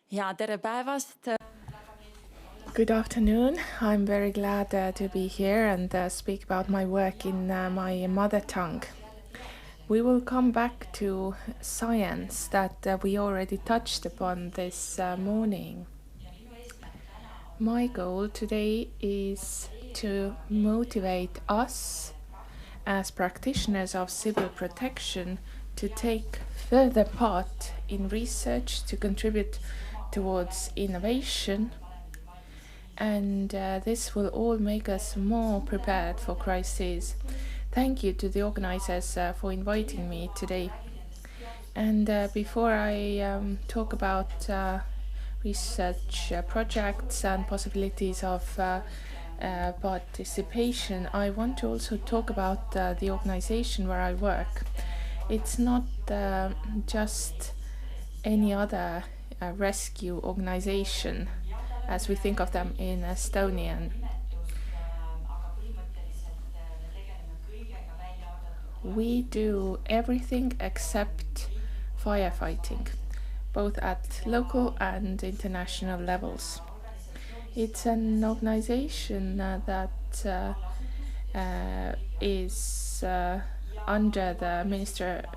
Ja, tere päevast! Good afternoon. I'm very glad to be here and speak about my work in my mother tongue. We will come back to science that we already touched upon this morning. My goal today is to motivate us as practitioners of civil protection to take further part in research to contribute towards innovation, and this will all make us more prepared for crises. Thank you to the organizers for inviting me today. And before I talk about research projects and possibilities of participation, I want to also talk about the organization where I work. It's not just any other rescue organization as we think of them in Estonian. We do everything except firefighting, both at local and international levels. It's an organization that is under the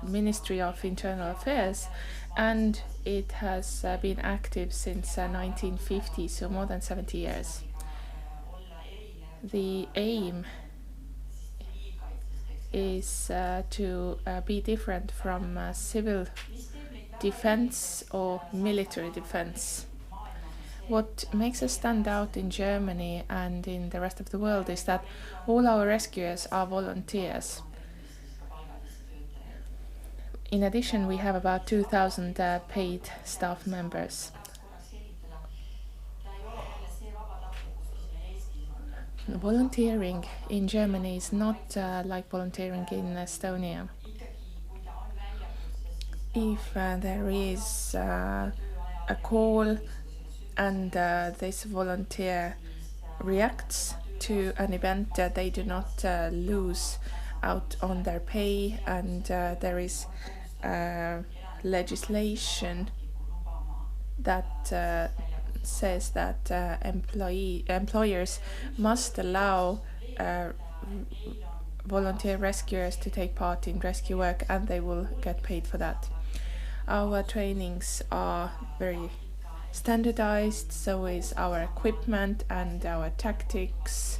Ministry of Internal Affairs, and it has been active since 1950, so more than 70 years. The aim is to be different from civil defense or military defense. What makes us stand out in Germany and in the rest of the world is that all our rescuers are volunteers. In addition, we have about 2,000 paid staff members. Volunteering in Germany is not like volunteering in Estonia. If there is a call and this volunteer reacts to an event, they do not lose out on their pay, and there is legislation that says that employers must allow volunteer rescuers to take part in rescue work, and they will get paid for that. Our trainings are very standardized, so is our equipment and our tactics.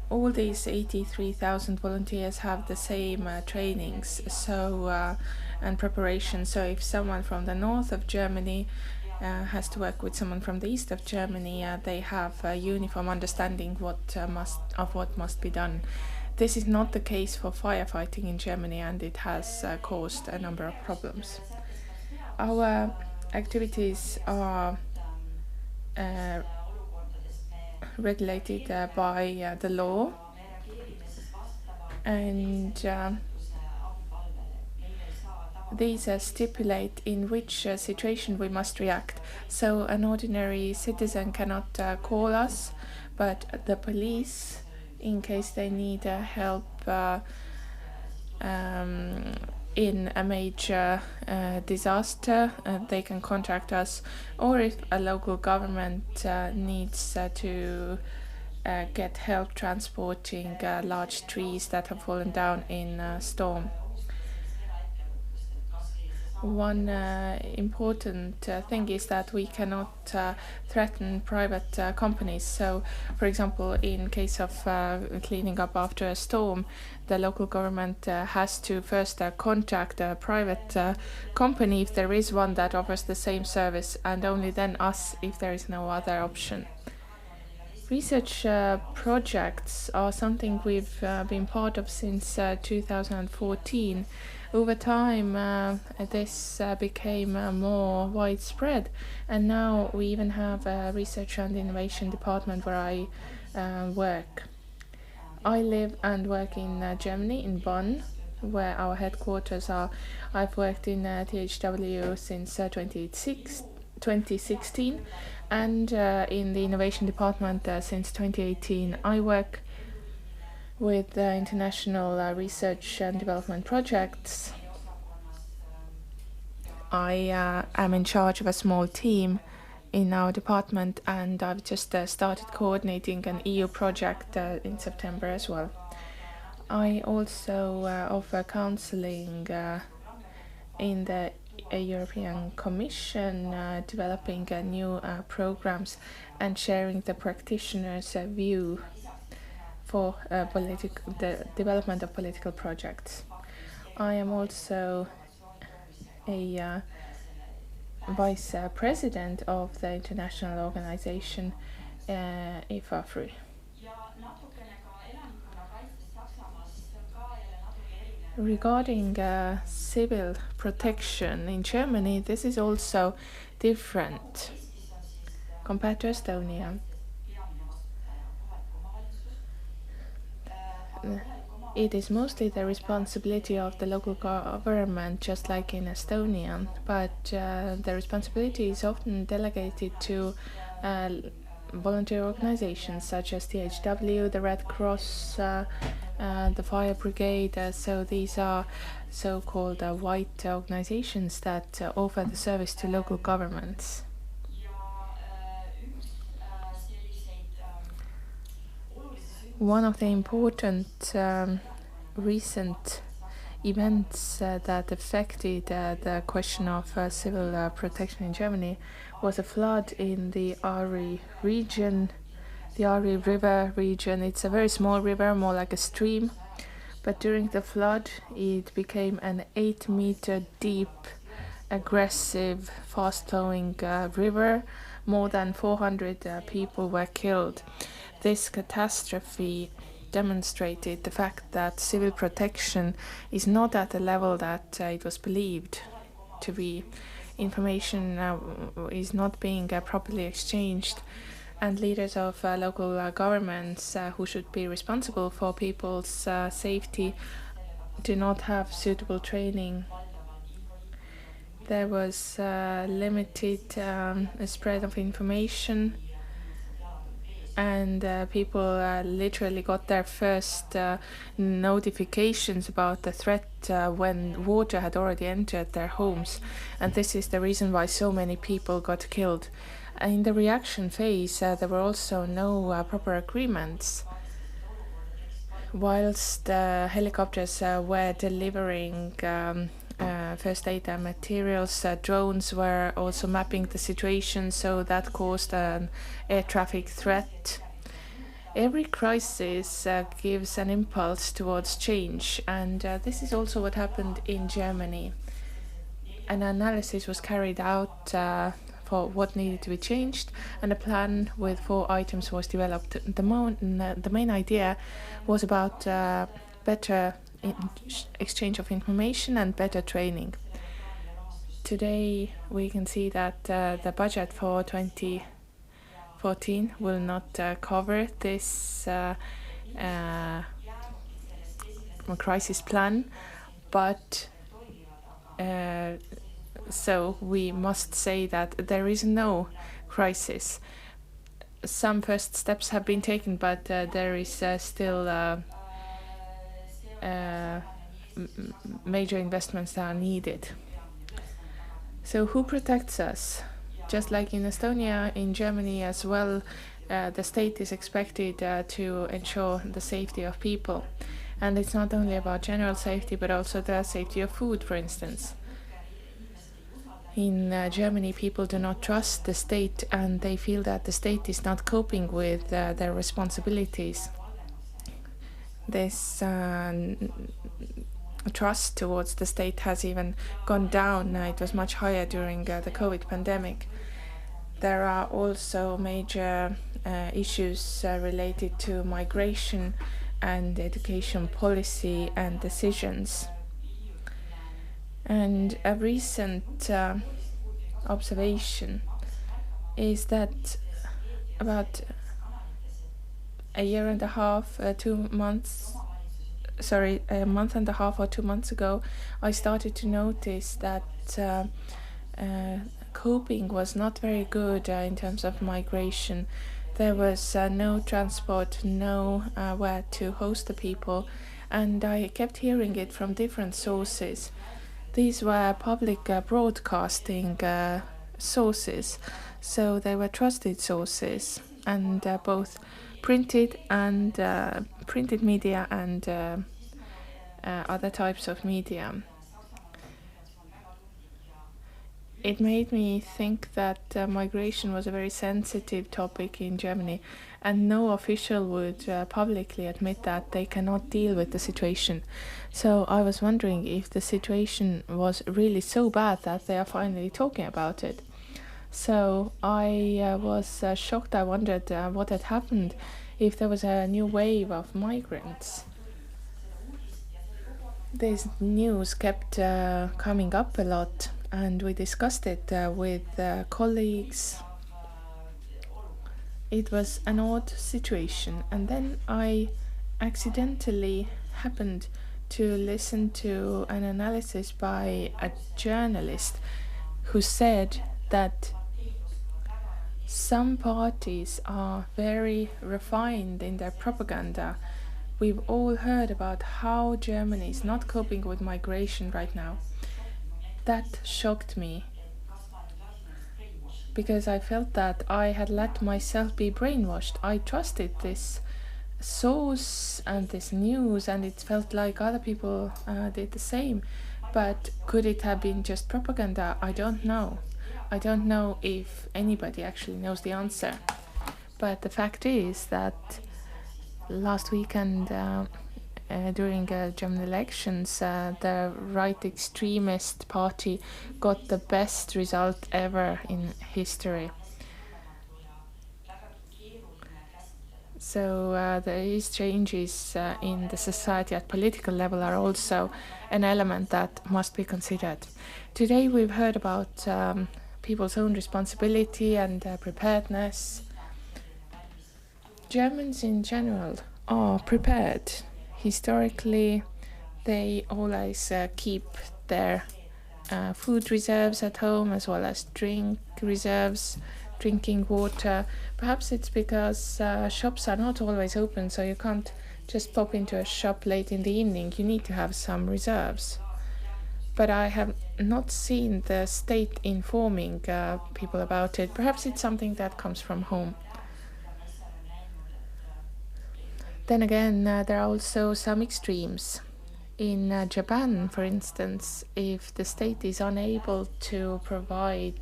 All these 83,000 volunteers have the same trainings and preparation. So if someone from the north of Germany has to work with someone from the east of Germany, they have a uniform understanding of what must be done. This is not the case for firefighting in Germany, and it has caused a number of problems. Our activities are regulated by the law, and these stipulate in which situation we must react. So an ordinary citizen cannot call us, but the police, in case they need help in a major disaster, they can contact us, or if a local government needs to get help transporting large trees that have fallen down in a storm. One important thing is that we cannot threaten private companies. So, for example, in case of cleaning up after a storm, the local government has to first contact a private company if there is one that offers the same service, and only then us if there is no other option. Research projects are something we've been part of since 2014. Over time, this became more widespread, and now we even have a research and innovation department where I work. I live and work in Germany, in Bonn, where our headquarters are. I've worked in THW since 2016, and in the innovation department since 2018. I work with international research and development projects. I am in charge of a small team in our department, and I've just started coordinating an EU project in September as well. I also offer counseling in the European Commission, developing new programs and sharing the practitioners' view for the development of political projects. I am also a vice president of the international organization IFAFRI. Regarding civil protection in Germany, this is also different compared to Estonia. It is mostly the responsibility of the local government, just like in Estonia, but the responsibility is often delegated to volunteer organizations such as the HW, the Red Cross, the Fire Brigade. So these are so-called white organizations that offer the service to local governments. One of the important recent events that affected the question of civil protection in Germany was a flood in the Ari region, the Ari River region. It's a very small river, more like a stream, but during the flood it became an 8-meter deep, aggressive, fast-flowing river. More than 400 people were killed. This catastrophe demonstrated the fact that civil protection is not at the level that it was believed to be. Information is not being properly exchanged, and leaders of local governments who should be responsible for people's safety do not have suitable training. There was limited spread of information, and people literally got their first notifications about the threat when water had already entered their homes, and this is the reason why so many people got killed. In the reaction phase, there were also no proper agreements. Whilst helicopters were delivering first aid materials, drones were also mapping the situation, so that caused an air traffic threat. Every crisis gives an impulse towards change, and this is also what happened in Germany. An analysis was carried out for what needed to be changed, and a plan with 4 items was developed. The main idea was about better exchange of information and better training. Today we can see that the budget for 2014 will not cover this crisis plan, but so we must say that there is no crisis. Some first steps have been taken, but there is still major investments that are needed. So who protects us? Just like in Estonia, in Germany as well, the state is expected to ensure the safety of people. And it's not only about general safety, but also the safety of food, for instance. In Germany, people do not trust the state, and they feel that the state is not coping with their responsibilities. This trust towards the state has even gone down. It was much higher during the COVID pandemic. There are also major issues related to migration and education policy and decisions. And a recent observation is that about a month and a half or 2 months ago, I started to notice that coping was not very good in terms of migration. There was no transport, no where to host the people, and I kept hearing it from different sources. These were public broadcasting sources, so they were trusted sources, and both printed media and other types of media. It made me think that migration was a very sensitive topic in Germany, and no official would publicly admit that they cannot deal with the situation. So I was wondering if the situation was really so bad that they are finally talking about it. So I was shocked. I wondered what had happened, if there was a new wave of migrants. This news kept coming up a lot, and we discussed it with colleagues. It was an odd situation, and then I accidentally happened to listen to an analysis by a journalist who said that some parties are very refined in their propaganda. We've all heard about how Germany is not coping with migration right now. That shocked me, because I felt that I had let myself be brainwashed. I trusted this source and this news, and it felt like other people did the same. But could it have been just propaganda? I don't know. I don't know if anybody actually knows the answer. But the fact is that last weekend, during German elections, the right extremist party got the best result ever in history. So these changes in the society at political level are also an element that must be considered. Today we've heard about people's own responsibility and preparedness. Germans in general are prepared. Historically, they always keep their food reserves at home, as well as drink reserves, drinking water. Perhaps it's because shops are not always open, so you can't just pop into a shop late in the evening. You need to have some reserves. But I have not seen the state informing people about it. Perhaps it's something that comes from home. Then again, there are also some extremes. In Japan, for instance, if the state is unable to provide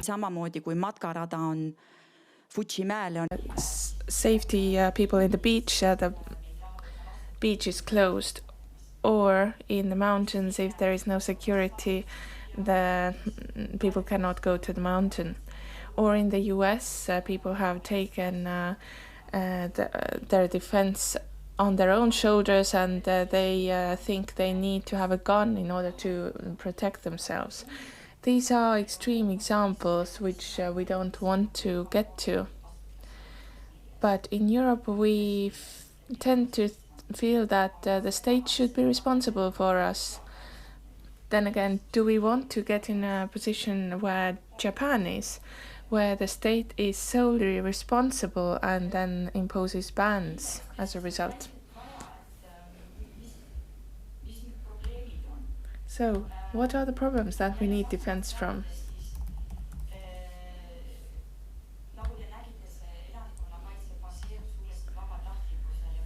samamoodi kui matkarada on Fujimäele on safety people in the beach is closed, or in the mountains, if there is no security, the people cannot go to the mountain. Or in the US, people have taken their defense on their own shoulders, and they think they need to have a gun in order to protect themselves. These are extreme examples which we don't want to get to. But in Europe, we tend to feel that the state should be responsible for us. Then again, do we want to get in a position where Japan is, where the state is solely responsible and then imposes bans as a result? So, what are the problems that we need defense from?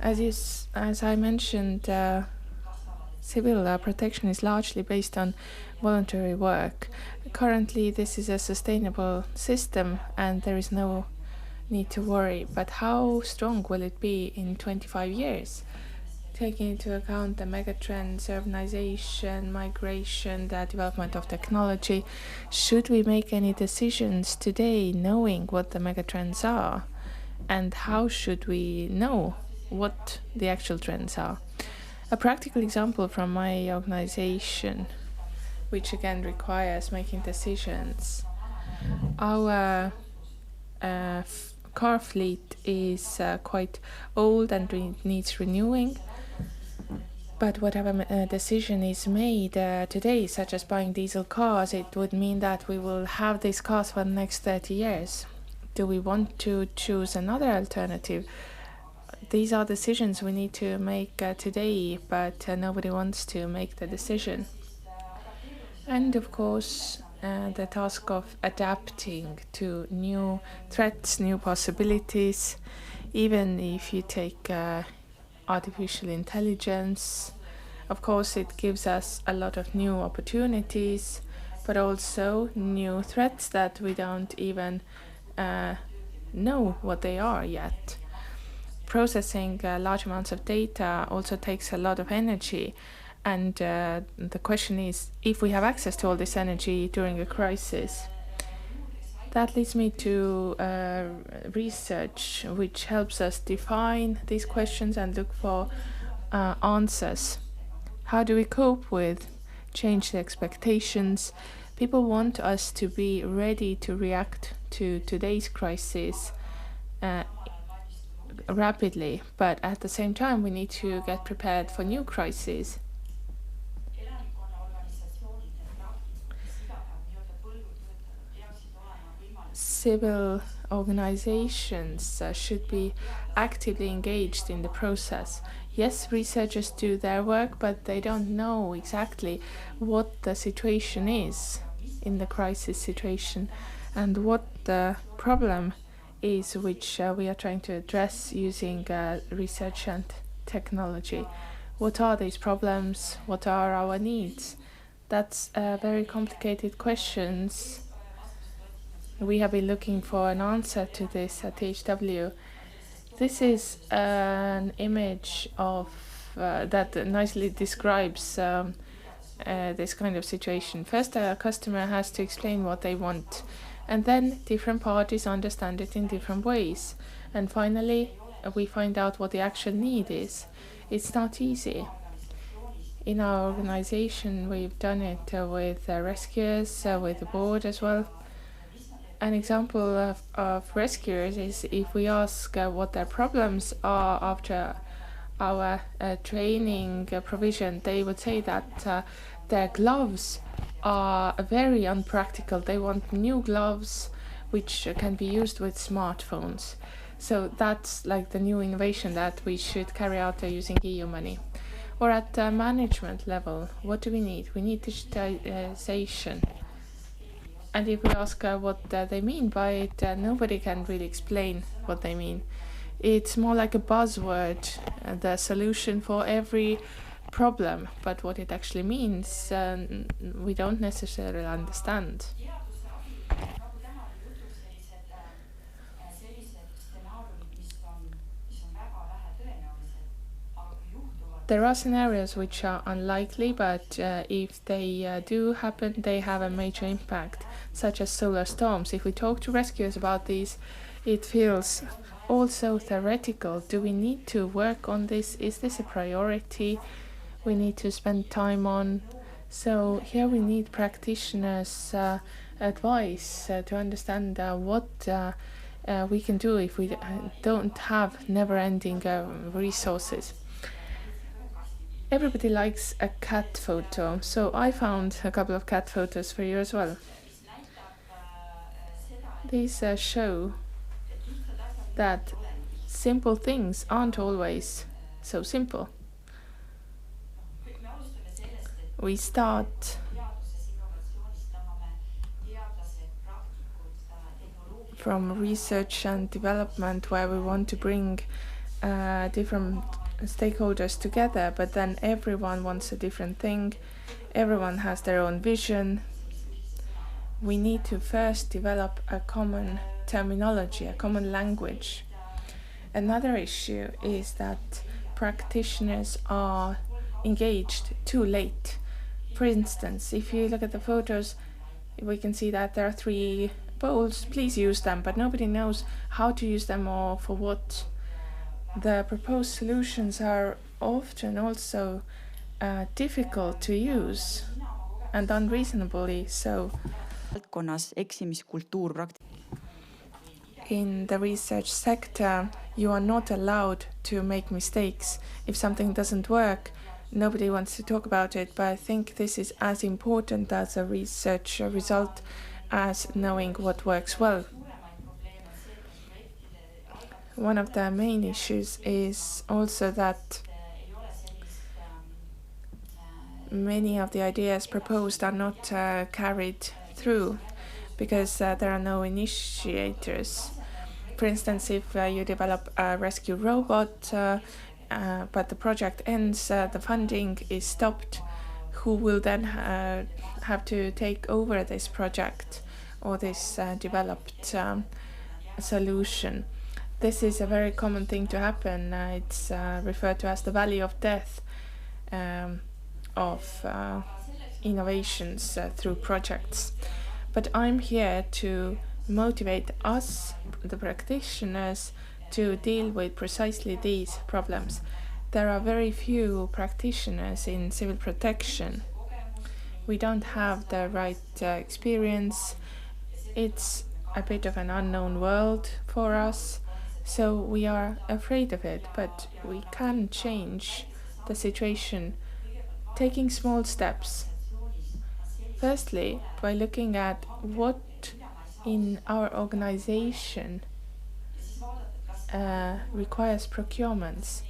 As I mentioned, civil protection is largely based on voluntary work. Currently, this is a sustainable system, and there is no need to worry. But how strong will it be in 25 years? Taking into account the megatrends, urbanization, migration, the development of technology, should we make any decisions today knowing what the megatrends are? And how should we know what the actual trends are? A practical example from my organization, which again requires making decisions. Our car fleet is quite old and needs renewing. But whatever decision is made today, such as buying diesel cars, it would mean that we will have these cars for the next 30 years. Do we want to choose another alternative? These are decisions we need to make today, but nobody wants to make the decision. And of course, the task of adapting to new threats, new possibilities, even if you take artificial intelligence. Of course, it gives us a lot of new opportunities, but also new threats that we don't even know what they are yet. Processing large amounts of data also takes a lot of energy. And the question is, if we have access to all this energy during a crisis, that leads me to research which helps us define these questions and look for answers. How do we cope with changed expectations? People want us to be ready to react to today's crisis rapidly, but at the same time we need to get prepared for new crises. Civil organizations should be actively engaged in the process. Yes, researchers do their work, but they don't know exactly what the situation is in the crisis situation and what the problem is which we are trying to address using research and technology. What are these problems? What are our needs? That's very complicated questions. We have been looking for an answer to this at HW. This is an image of that nicely describes this kind of situation. First, a customer has to explain what they want, and then different parties understand it in different ways. And finally, we find out what the actual need is. It's not easy. In our organization, we've done it with rescuers, with the board as well. An example of rescuers is if we ask what their problems are after our training provision, they would say that their gloves are very unpractical. They want new gloves which can be used with smartphones. So that's like the new innovation that we should carry out using EU money. Or at the management level, what do we need? We need digitization. And if we ask what they mean by it, nobody can really explain what they mean. It's more like a buzzword, the solution for every problem, but what it actually means, we don't necessarily understand. There are scenarios which are unlikely, but if they do happen, they have a major impact, such as solar storms. If we talk to rescuers about these, it feels also theoretical. Do we need to work on this? Is this a priority we need to spend time on? So here we need practitioners' advice to understand what we can do if we don't have never-ending resources. Everybody likes a cat photo, so I found a couple of cat photos for you as well. These show that simple things aren't always so simple. We start from research and development, where we want to bring different stakeholders together, but then everyone wants a different thing. Everyone has their own vision. We need to first develop a common terminology, a common language. Another issue is that practitioners are engaged too late. For instance, if you look at the photos, we can see that there are 3 bowls. Please use them, but nobody knows how to use them or for what. The proposed solutions are often also difficult to use and unreasonably so. In the research sector, you are not allowed to make mistakes. If something doesn't work, nobody wants to talk about it, but I think this is as important as a research result as knowing what works well. one of the main issues is also that many of the ideas proposed are not carried through because there are no initiators. For instance, if you develop a rescue robot, but the project ends, the funding is stopped, who will then have to take over this project or this developed solution? This is a very common thing to happen. It's referred to as the valley of death of innovations through projects. But I'm here to motivate us, the practitioners, to deal with precisely these problems. There are very few practitioners in civil protection. We don't have the right experience. It's a bit of an unknown world for us, so we are afraid of it, but we can change the situation taking small steps. Firstly, by looking at what in our organization requires procurements.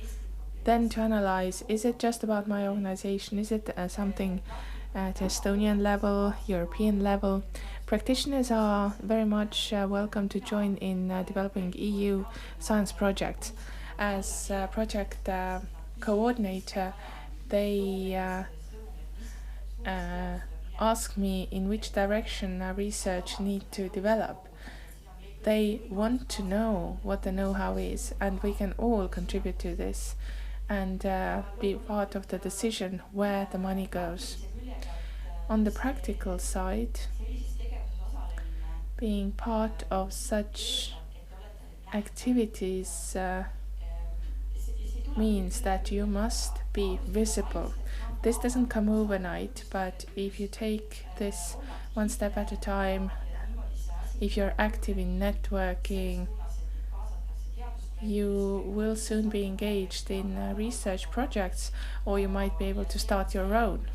Then to analyze, is it just about my organization? Is it something at Estonian level, European level? Practitioners are very much welcome to join in developing EU science projects. As project coordinator, they ask me in which direction research need to develop. They want to know what the know-how is, and we can all contribute to this and be part of the decision where the money goes. On the practical side, being part of such activities means that you must be visible. This doesn't come overnight, but if you take this one step at a time, if you're active in networking, you will soon be engaged in research projects, or you might be able to start your own.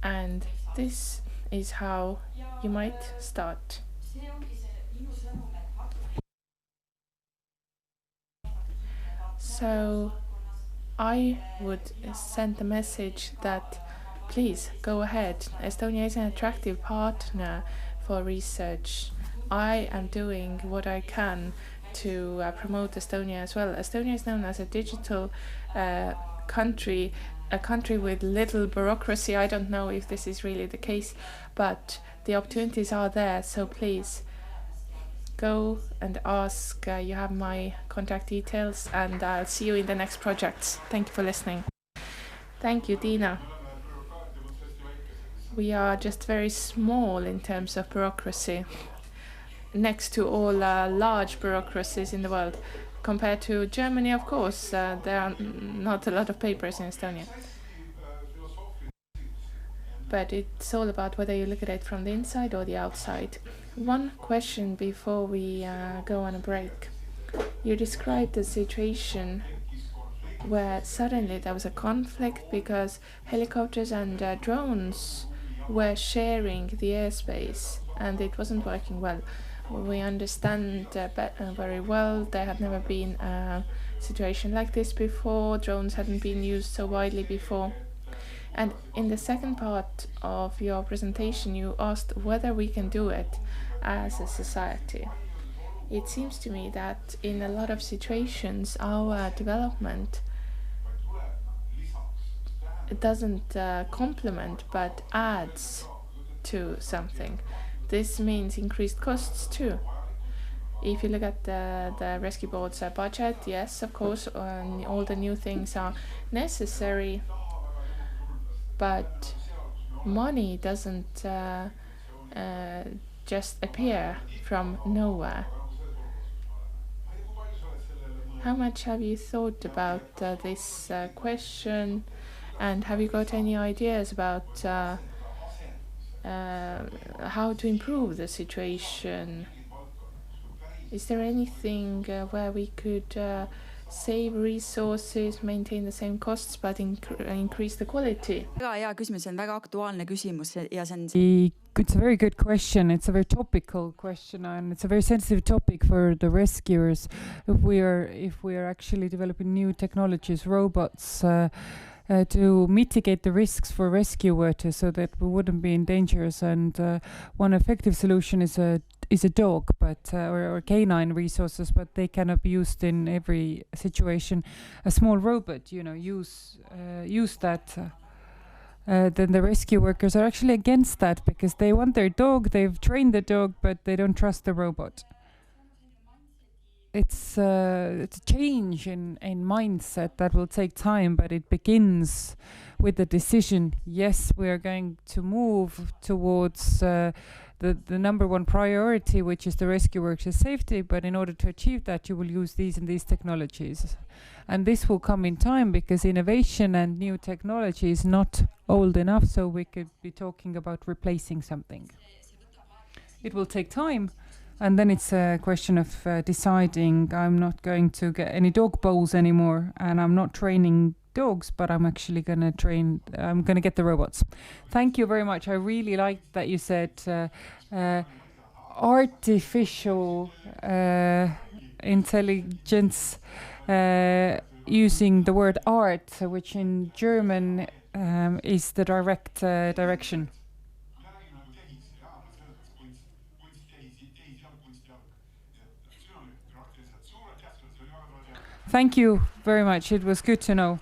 And this is how you might start. So I would send the message that please go ahead. Estonia is an attractive partner for research. I am doing what I can to promote Estonia as well. Estonia is known as a digital country, a country with little bureaucracy. I don't know if this is really the case, but the opportunities are there, so please go and ask. You have my contact details, and I'll see you in the next projects. Thank you for listening. Thank you, Tiina. We are just very small in terms of bureaucracy, next to all large bureaucracies in the world. Compared to Germany, of course, there are not a lot of papers in Estonia. But it's all about whether you look at it from the inside or the outside. One question before we go on a break. You described the situation where suddenly there was a conflict because helicopters and drones were sharing the airspace and it wasn't working well. We understand very well there had never been a situation like this before. Drones hadn't been used so widely before. And in the second part of your presentation, you asked whether we can do it as a society. It seems to me that in a lot of situations, our development doesn't complement but adds to something. This means increased costs too. If you look at the rescue board's budget, yes, of course, all the new things are necessary, but money doesn't just appear from nowhere. How much have you thought about this question, and have you got any ideas about how to improve the situation? Is there anything where we could save resources, maintain the same costs, but increase the quality? Väga hea küsimus, see on väga aktuaalne küsimus ja see on It's a very good question. It's a very topical question, and it's a very sensitive topic for the rescuers. If we are actually developing new technologies, robots, to mitigate the risks for rescue workers, so that we wouldn't be in dangers. And one effective solution is a dog, but or canine resources, but they cannot be used in every situation. A small robot, use that. Then the rescue workers are actually against that because they want their dog, they've trained the dog, but they don't trust the robot. It's a change in mindset that will take time, but it begins with the decision. Yes, we are going to move towards the number one priority, which is the rescue workers' safety, but in order to achieve that, you will use these and these technologies. And this will come in time because innovation and new technology is not old enough, so we could be talking about replacing something. It will take time, and then it's a question of deciding I'm not going to get any dog bowls anymore, and I'm not training dogs, but I'm actually going to get the robots. Thank you very much. I really liked that you said artificial intelligence, using the word art, which in German is the direct direction. Thank you very much. It was good to know.